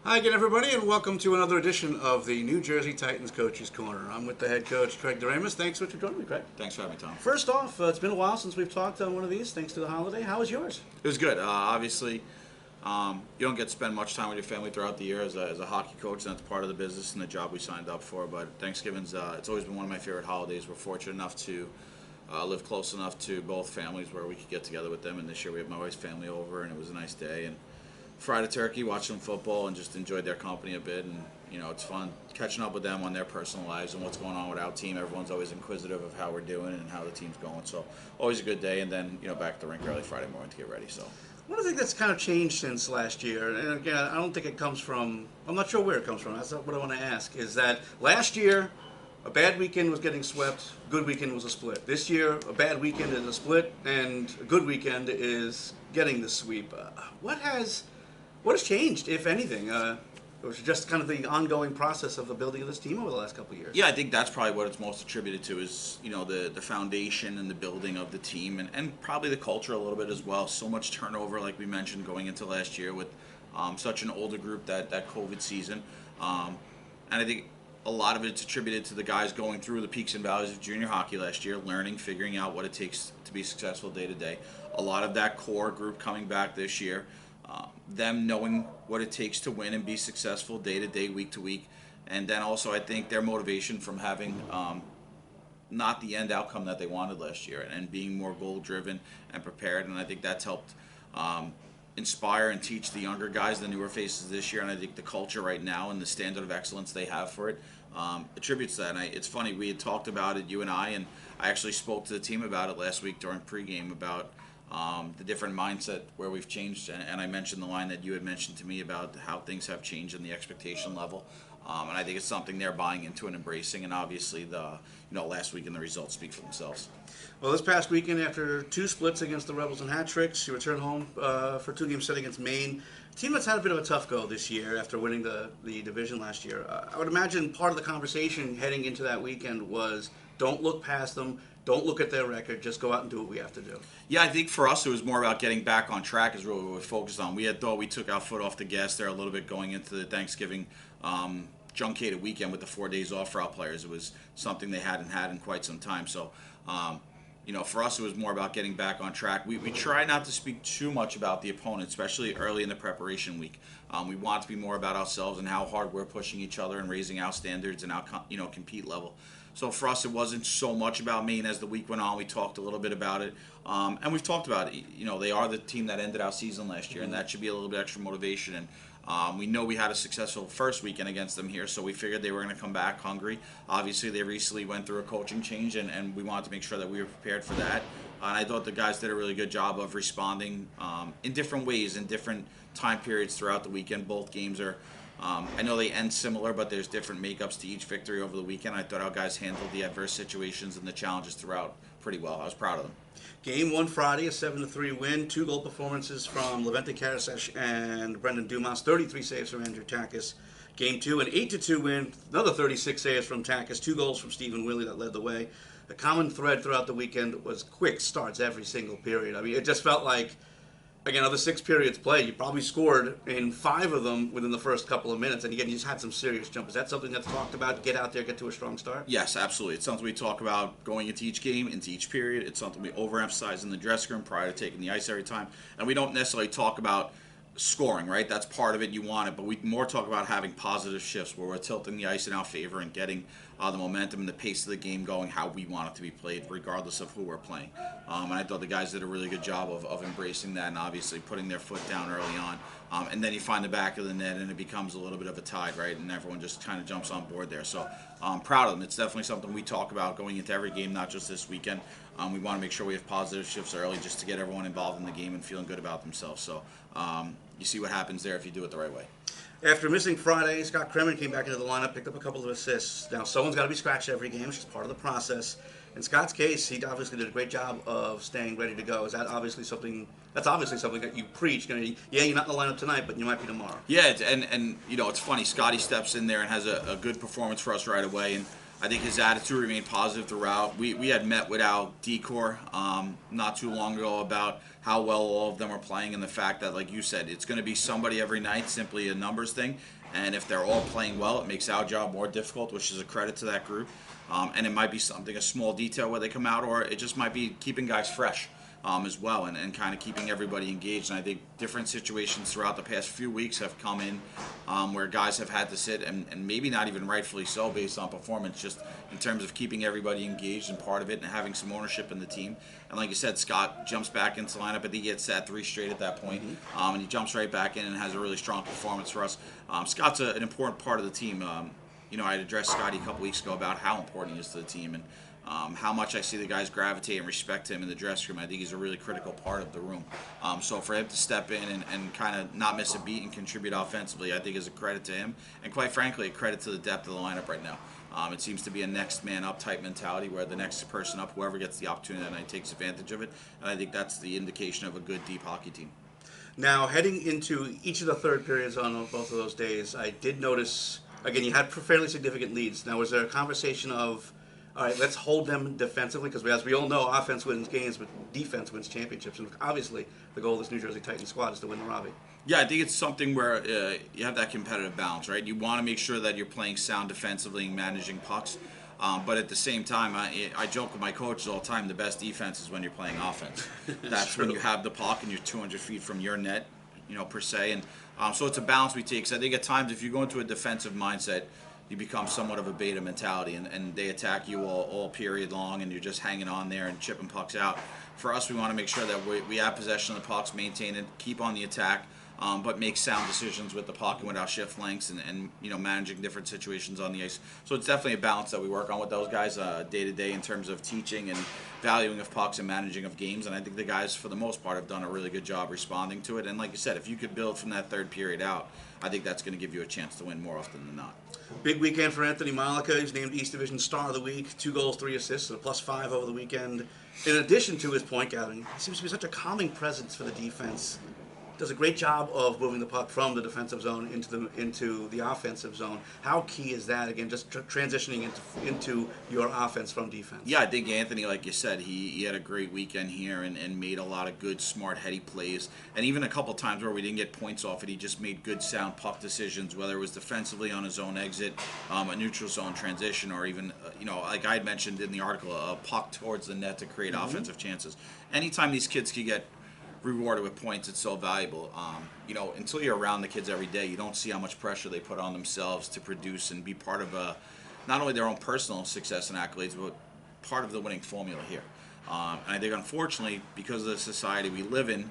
Hi again, everybody, and welcome to another edition of the New Jersey Titans Coaches Corner. I'm with the head coach, Craig Doremus. Thanks for joining me, Craig. Thanks for having me, Tom. First off, it's been a while since we've talked on one of these, thanks to the holiday. How was yours? It was good. Obviously, you don't get to spend much time with your family throughout the year as a hockey coach, and that's part of the business and the job we signed up for. But Thanksgiving's it's always been one of my favorite holidays. We're fortunate enough to live close enough to both families where we could get together with them. And this year we had my wife's family over, and it was a nice day. And fried a turkey, watched some football, and just enjoyed their company a bit. And it's fun catching up with them on their personal lives and what's going on with our team. Everyone's always inquisitive of how we're doing and how the team's going. So always a good day. And then back at the rink early Friday morning to get ready. So One thing that's kind of changed since last year, and again, I don't think it comes from, I'm not sure where it comes from, that's not what I want to ask, is that last year, a bad weekend was getting swept, good weekend was a split. This year, a bad weekend is a split, and a good weekend is getting the sweep. What has changed, if anything? It was just kind of the ongoing process of the building of this team over the last couple of years. yeah, I think that's probably what it's most attributed to is the foundation and the building of the team and probably the culture a little bit as well. So much turnover, like we mentioned, going into last year with such an older group that COVID season, and I think a lot of it's attributed to the guys going through the peaks and valleys of junior hockey last year, learning, figuring out what it takes to be successful day to day. A lot of that core group coming back this year. Them knowing what it takes to win and be successful day to day, week to week, and then also I think their motivation from having not the end outcome that they wanted last year and being more goal driven and prepared, and I think that's helped inspire and teach the younger guys, the newer faces this year, and I think the culture right now and the standard of excellence they have for it attributes that. And it's funny, we had talked about it, you and I actually spoke to the team about it last week during pregame about the different mindset where we've changed, and I mentioned the line that you had mentioned to me about how things have changed in the expectation level, and I think it's something they're buying into and embracing. And obviously, the last week and the results speak for themselves. Well, this past weekend, after two splits against the Rebels and hat tricks, you return home for a two-game set against Maine. A team that's had a bit of a tough go this year after winning the division last year. I would imagine part of the conversation heading into that weekend was don't look past them, don't look at their record, just go out and do what we have to do. Yeah, I think for us it was more about getting back on track is really what we focused on. We had thought we took our foot off the gas there a little bit going into the Thanksgiving truncated weekend with the 4 days off for our players. It was something they hadn't had in quite some time. So, for us it was more about getting back on track. We try not to speak too much about the opponent, especially early in the preparation week. We want to be more about ourselves and how hard we're pushing each other and raising our standards and our compete level. So for us, it wasn't so much about Maine as the week went on. We talked a little bit about it, and we've talked about it. They are the team that ended our season last year, and that should be a little bit extra motivation. And we know we had a successful first weekend against them here, so we figured they were going to come back hungry. Obviously, they recently went through a coaching change, and we wanted to make sure that we were prepared for that. And I thought the guys did a really good job of responding in different ways, in different time periods throughout the weekend. Both games are. I know they end similar, but there's different makeups to each victory over the weekend. I thought our guys handled the adverse situations and the challenges throughout pretty well. I was proud of them. Game 1 Friday, a 7-3 win. 2 goal performances from Levente Karasesh and Brendan Dumas. 33 saves from Andrew Takis. Game 2, an 8-2 win. Another 36 saves from Takis. 2 goals from Stephen Willey that led the way. The common thread throughout the weekend was quick starts every single period. I mean, it just felt like, again, of the 6 periods played, you probably scored in 5 of them within the first couple of minutes. And again, you just had some serious jump. Is that something that's talked about? Get out there, get to a strong start? Yes, absolutely. It's something we talk about going into each game, into each period. It's something we overemphasize in the dressing room prior to taking the ice every time. And we don't necessarily talk about scoring, right? That's part of it. You want it. But we more talk about having positive shifts where we're tilting the ice in our favor and getting the momentum and the pace of the game going how we want it to be played, regardless of who we're playing. And I thought the guys did a really good job of embracing that and obviously putting their foot down early on. And then you find the back of the net and it becomes a little bit of a tide, right? And everyone just kind of jumps on board there. So I'm proud of them. It's definitely something we talk about going into every game, not just this weekend. We want to make sure we have positive shifts early just to get everyone involved in the game and feeling good about themselves. So you see what happens there if you do it the right way. After missing Friday, Scott Kremen came back into the lineup, picked up a couple of assists. Now, someone's got to be scratched every game. It's just part of the process. In Scott's case, he obviously did a great job of staying ready to go. Is that obviously something? That's obviously something that you preach. Yeah, you're not in the lineup tonight, but you might be tomorrow. Yeah, and it's funny. Scotty steps in there and has a good performance for us right away, and I think his attitude remained positive throughout. We had met with our decor not too long ago about how well all of them are playing, and the fact that, like you said, it's going to be somebody every night, simply a numbers thing. And if they're all playing well, it makes our job more difficult, which is a credit to that group. And it might be something, a small detail where they come out, or it just might be keeping guys fresh as well, and kind of keeping everybody engaged. And I think different situations throughout the past few weeks have come in where guys have had to sit, and maybe not even rightfully so based on performance, just in terms of keeping everybody engaged and part of it and having some ownership in the team. And like you said, Scott jumps back into the lineup. I think he had sat 3 straight at that point, and he jumps right back in and has a really strong performance for us. Scott's an important part of the team. I had addressed Scotty a couple weeks ago about how important he is to the team, and how much I see the guys gravitate and respect him in the dressing room. I think he's a really critical part of the room. So for him to step in and kind of not miss a beat and contribute offensively, I think is a credit to him, and quite frankly, a credit to the depth of the lineup right now. It seems to be a next man up type mentality where the next person up, whoever gets the opportunity that night, takes advantage of it. And I think that's the indication of a good deep hockey team. Now, heading into each of the third periods on both of those days, I did notice, again, you had fairly significant leads. Now, was there a conversation of, all right, let's hold them defensively? Because as we all know, offense wins games, but defense wins championships. And obviously, the goal of this New Jersey Titans squad is to win the Robbie. Yeah, I think it's something where you have that competitive balance, right? You want to make sure that you're playing sound defensively and managing pucks. But at the same time, I joke with my coaches all the time, the best defense is when you're playing offense. That's when you have the puck and you're 200 feet from your net, per se. And so it's a balance we take. So I think at times if you go into a defensive mindset, you become somewhat of a beta mentality, and they attack you all period long, and you're just hanging on there and chipping pucks out. For us, we want to make sure that we have possession of the pucks, maintain it, keep on the attack, but make sound decisions with the puck and with our shift lengths, and managing different situations on the ice. So it's definitely a balance that we work on with those guys day to day in terms of teaching and valuing of pucks and managing of games. And I think the guys, for the most part, have done a really good job responding to it. And like you said, if you could build from that third period out, I think that's going to give you a chance to win more often than not. Big weekend for Anthony Mollica. He's named East Division Star of the Week. 2 goals, 3 assists, and a +5 over the weekend. In addition to his point gathering, he seems to be such a calming presence for the defense. Does a great job of moving the puck from the defensive zone into the offensive zone. How key is that, again, just transitioning into your offense from defense? Yeah, I think Anthony, like you said, he had a great weekend here and made a lot of good, smart, heady plays. And even a couple times where we didn't get points off it, he just made good, sound puck decisions, whether it was defensively on his own exit, a neutral zone transition, or even, like I had mentioned in the article, a puck towards the net to create offensive chances. Anytime these kids can get rewarded with points, it's so valuable. Until you're around the kids every day, you don't see how much pressure they put on themselves to produce and be part of not only their own personal success and accolades, but part of the winning formula here. And I think, unfortunately, because of the society we live in,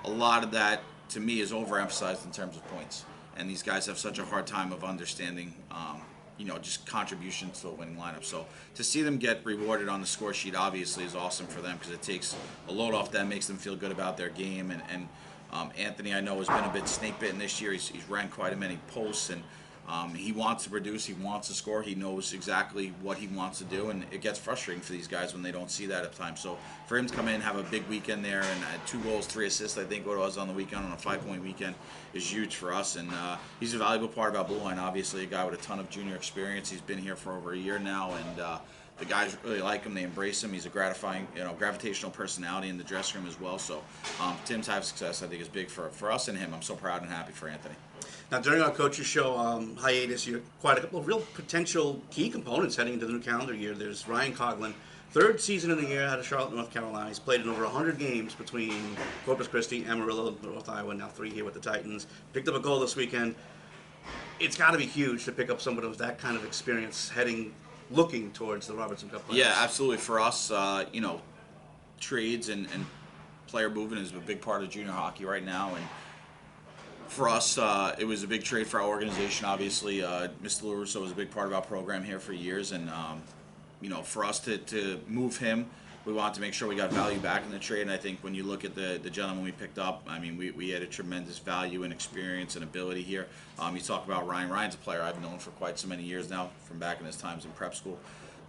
a lot of that, to me, is overemphasized in terms of points. And these guys have such a hard time of understanding just contributions to a winning lineup. So to see them get rewarded on the score sheet obviously is awesome for them, because it takes a load off them, makes them feel good about their game. And Anthony, I know, has been a bit snake bitten this year. He's ran quite a many posts, and he wants to produce, he wants to score, he knows exactly what he wants to do, and it gets frustrating for these guys when they don't see that at times. So for him to come in, have a big weekend there, and 2 goals, 3 assists, I think what it was on the weekend, on a 5-point weekend, is huge for us. And he's a valuable part of our blue line, obviously, a guy with a ton of junior experience. He's been here for over a year now, and the guys really like him. They embrace him. He's a gratifying, gravitational personality in the dressing room as well. So Tim's have success, I think, is big for us and him. I'm so proud and happy for Anthony. Now, during our coaches show hiatus, you have quite a couple of real potential key components heading into the new calendar year. There's Ryan Coughlin, 3rd season in the year out of Charlotte, North Carolina. He's played in over 100 games between Corpus Christi, Amarillo, North Iowa, now 3 here with the Titans. Picked up a goal this weekend. It's got to be huge to pick up someone with that kind of experience looking towards the Robertson Cup playoffs. Yeah, absolutely. For us, trades and player movement is a big part of junior hockey right now, and for us, it was a big trade for our organization. Obviously, Mr. LaRusso was a big part of our program here for years, and for us to move him, we wanted to make sure we got value back in the trade. And I think when you look at the gentleman we picked up, I mean, we had a tremendous value and experience and ability here. You talk about Ryan. Ryan's a player I've known for quite so many years now, from back in his times in prep school.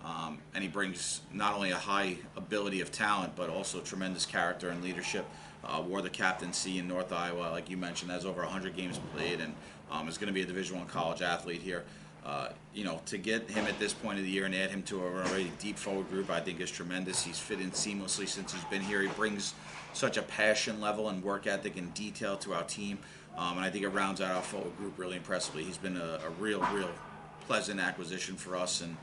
And he brings not only a high ability of talent, but also tremendous character and leadership. Wore the captaincy in North Iowa, like you mentioned, has over 100 games played, and is going to be a Division I college athlete here. To get him at this point of the year and add him to an already deep forward group, I think is tremendous. He's fit in seamlessly since he's been here. He brings such a passion level and work ethic and detail to our team, and I think it rounds out our forward group really impressively. He's been a real pleasant acquisition for us, and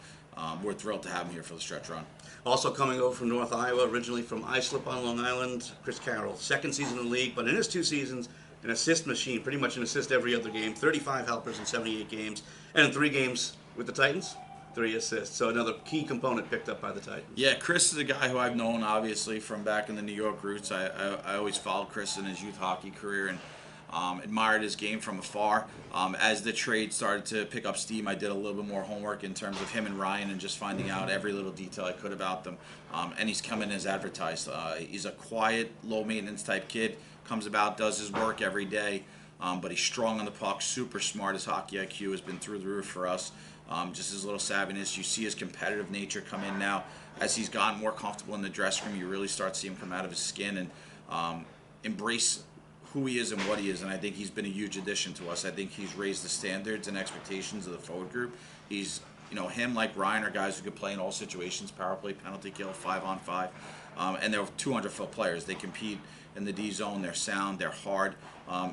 we're thrilled to have him here for the stretch run. Also coming over from North Iowa, originally from Islip on Long Island, Chris Carroll. Second season in the league, but in his 2 seasons, an assist machine, pretty much an assist every other game, 35 helpers in 78 games, and in 3 games with the Titans, 3 assists. So another key component picked up by the Titans. Yeah, Chris is a guy who I've known, obviously, from back in the New York roots. I always followed Chris in his youth hockey career and admired his game from afar. As the trade started to pick up steam, I did a little bit more homework in terms of him and Ryan and just finding out every little detail I could about them. And he's coming as advertised. He's a quiet, low-maintenance type kid, comes about, does his work every day, but he's strong on the puck, super smart. His hockey IQ has been through the roof for us. Just his little savviness. You see his competitive nature come in now. As he's gotten more comfortable in the dressing room, you really start to see him come out of his skin and embrace who he is and what he is, and I think he's been a huge addition to us. I think he's raised the standards and expectations of the forward group. He's, him like Ryan are guys who can play in all situations, power play, penalty kill, 5-on-5, and they're 200-foot players. They compete in the D zone. They're sound. They're hard.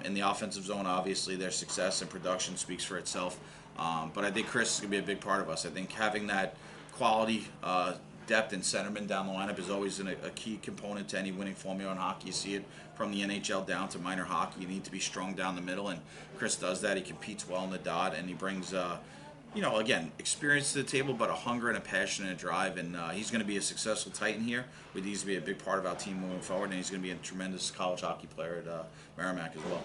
In the offensive zone, obviously, their success and production speaks for itself. But I think Chris is going to be a big part of us. I think having that quality depth and centerman down the lineup is always a key component to any winning formula in hockey. You see it from the NHL down to minor hockey. You need to be strong down the middle, and Chris does that. He competes well in the dot, and he brings, again, experience to the table, but a hunger and a passion and a drive, and he's going to be a successful Titan here. He needs to be a big part of our team moving forward, and he's going to be a tremendous college hockey player at Merrimack as well.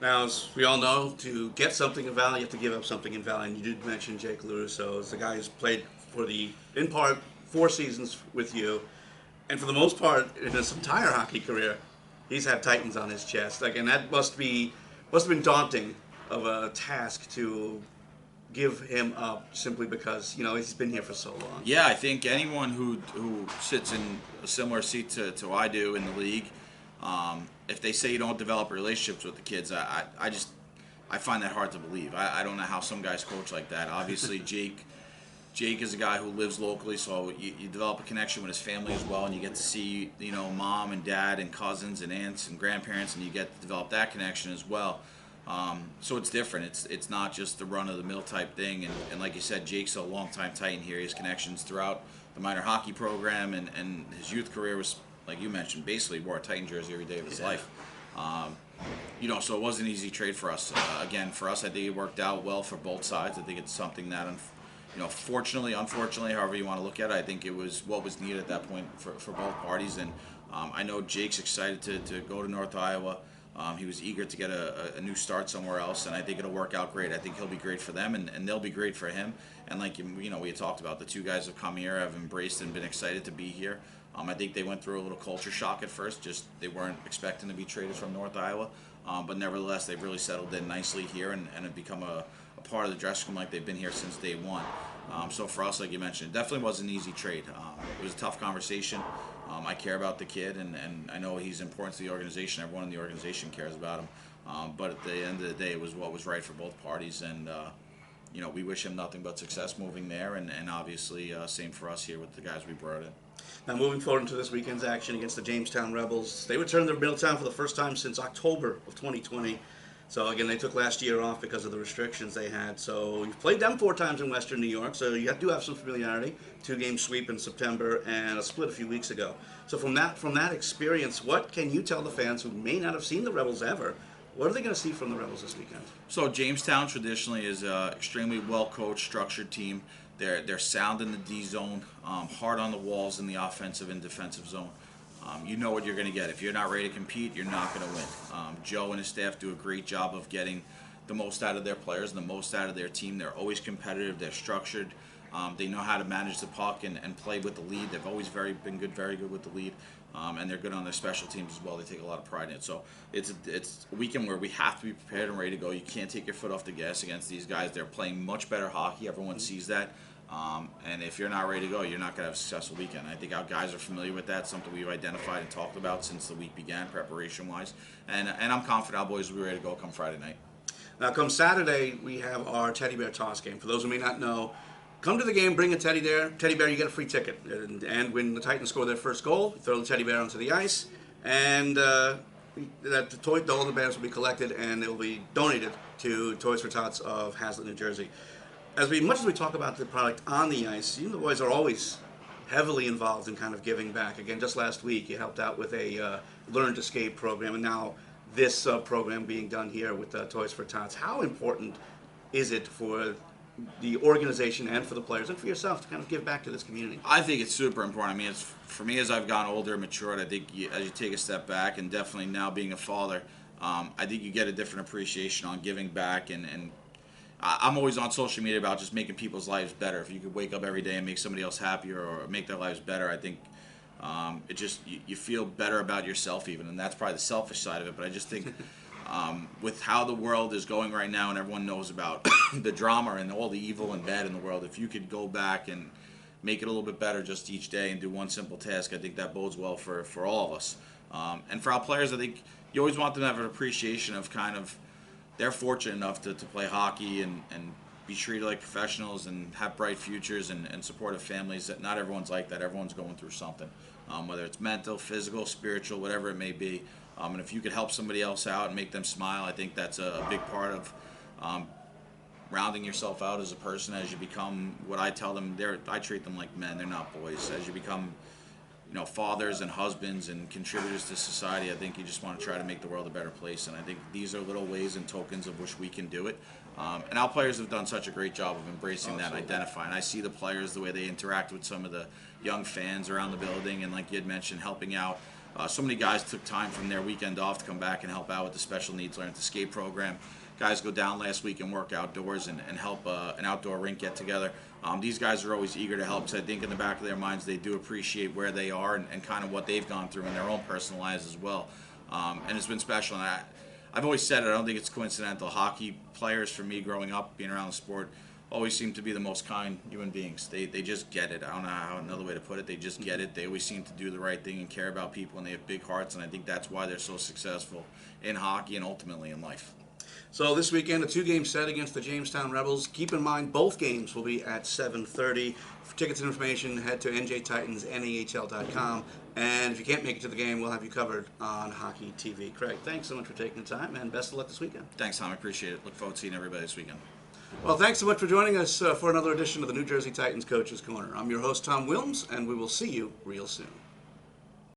Now, as we all know, to get something in value, you have to give up something in value, and you did mention Jake LaRusso as the guy who's played for in part, 4 seasons with you, and for the most part in his entire hockey career, he's had Titans on his chest. And that must have been daunting of a task to give him up simply because he's been here for so long. Yeah, I think anyone who sits in a similar seat to I do in the league, if they say you don't develop relationships with the kids, I find that hard to believe. I don't know how some guys coach like that. Obviously, Jake is a guy who lives locally, so you develop a connection with his family as well, and you get to see, mom and dad and cousins and aunts and grandparents, and you get to develop that connection as well. So it's different. It's not just the run-of-the-mill type thing, and like you said, Jake's a long-time Titan here. He has connections throughout the minor hockey program, and his youth career was, like you mentioned, basically wore a Titan jersey every day of his life. So it wasn't an easy trade for us. Again, for us, I think it worked out well for both sides. I think it's something that fortunately, unfortunately, however you want to look at it, I think it was what was needed at that point for both parties. And I know Jake's excited to go to North Iowa. He was eager to get a new start somewhere else, and I think it'll work out great. I think he'll be great for them, and they'll be great for him. And like we had talked about, the 2 guys have come here, have embraced and been excited to be here. I think they went through a little culture shock at first. Just they weren't expecting to be traded from North Iowa, but nevertheless, they've really settled in nicely here and have become a part of the dressing room like they've been here since day one. So for us, like you mentioned, it definitely was an easy trade. It was a tough conversation. I care about the kid, and I know he's important to the organization. Everyone in the organization cares about him. But at the end of the day, it was what was right for both parties, and we wish him nothing but success moving there, and obviously same for us here with the guys we brought in. Now, moving forward into this weekend's action against the Jamestown Rebels, they returned to Middletown for the first time since October of 2020. So, again, they took last year off because of the restrictions they had. So, you've played them 4 times in Western New York, so you do have some familiarity. 2-game sweep in September and a split a few weeks ago. So, from that experience, what can you tell the fans who may not have seen the Rebels ever? What are they going to see from the Rebels this weekend? So, Jamestown traditionally is an extremely well-coached, structured team. They're sound in the D zone, hard on the walls in the offensive and defensive zone. You know what you're going to get. If you're not ready to compete, you're not going to win. Joe and his staff do a great job of getting the most out of their players and the most out of their team. They're always competitive. They're structured. They know how to manage the puck and play with the lead. They've always very good with the lead, and they're good on their special teams as well. They take a lot of pride in it. So it's a weekend where we have to be prepared and ready to go. You can't take your foot off the gas against these guys. They're playing much better hockey. Everyone sees that. And if you're not ready to go, you're not going to have a successful weekend. I think our guys are familiar with that, something we've identified and talked about since the week began, preparation-wise. And I'm confident our boys will be ready to go come Friday night. Now, come Saturday, we have our teddy bear toss game. For those who may not know, come to the game, bring a teddy bear. Teddy bear, you get a free ticket. And when the Titans score their first goal, you throw the teddy bear onto the ice, and all the bears will be collected, and it will be donated to Toys for Tots of Hazlet, New Jersey. Much as we talk about the product on the ice, you the boys are always heavily involved in kind of giving back. Again, just last week, you helped out with a Learn to Skate program, and now this program being done here with Toys for Tots. How important is it for the organization and for the players and for yourself to kind of give back to this community? I think it's super important. I mean, for me, as I've gotten older and matured, I think as you take a step back, and definitely now being a father, I think you get a different appreciation on giving back. And I'm always on social media about just making people's lives better. If you could wake up every day and make somebody else happier or make their lives better, I think it just you feel better about yourself even, and that's probably the selfish side of it. But I just think with how the world is going right now, and everyone knows about the drama and all the evil and bad in the world, if you could go back and make it a little bit better just each day and do one simple task, I think that bodes well for all of us. And for our players, I think you always want them to have an appreciation of kind of they're fortunate enough to play hockey and be treated like professionals and have bright futures and supportive families. That not everyone's like that. Everyone's going through something, whether it's mental, physical, spiritual, whatever it may be. And if you could help somebody else out and make them smile, I think that's a big part of rounding yourself out as a person. As you become what I tell them, I treat them like men. They're not boys. As you become fathers and husbands and contributors to society, I think you just want to try to make the world a better place. And I think these are little ways and tokens of which we can do it. And our players have done such a great job of embracing that and identifying. I see the players, the way they interact with some of the young fans around the building, and like you had mentioned, helping out. So many guys took time from their weekend off to come back and help out with the special needs Learn to Skate program. Guys go down last week and work outdoors and help an outdoor rink get together. These guys are always eager to help, so I think in the back of their minds they do appreciate where they are and kind of what they've gone through in their own personal lives as well. And it's been special. And I've always said it, I don't think it's coincidental. Hockey players, for me growing up, being around the sport, always seem to be the most kind human beings. They just get it. I don't know how another way to put it. They just get it. They always seem to do the right thing and care about people, and they have big hearts, and I think that's why they're so successful in hockey and ultimately in life. So this weekend, a 2-game set against the Jamestown Rebels. Keep in mind, both games will be at 7:30. For tickets and information, head to njtitansnahl.com. And if you can't make it to the game, we'll have you covered on Hockey TV. Craig, thanks so much for taking the time, and best of luck this weekend. Thanks, Tom. I appreciate it. Look forward to seeing everybody this weekend. Well, thanks so much for joining us for another edition of the New Jersey Titans Coach's Corner. I'm your host, Tom Willms, and we will see you real soon.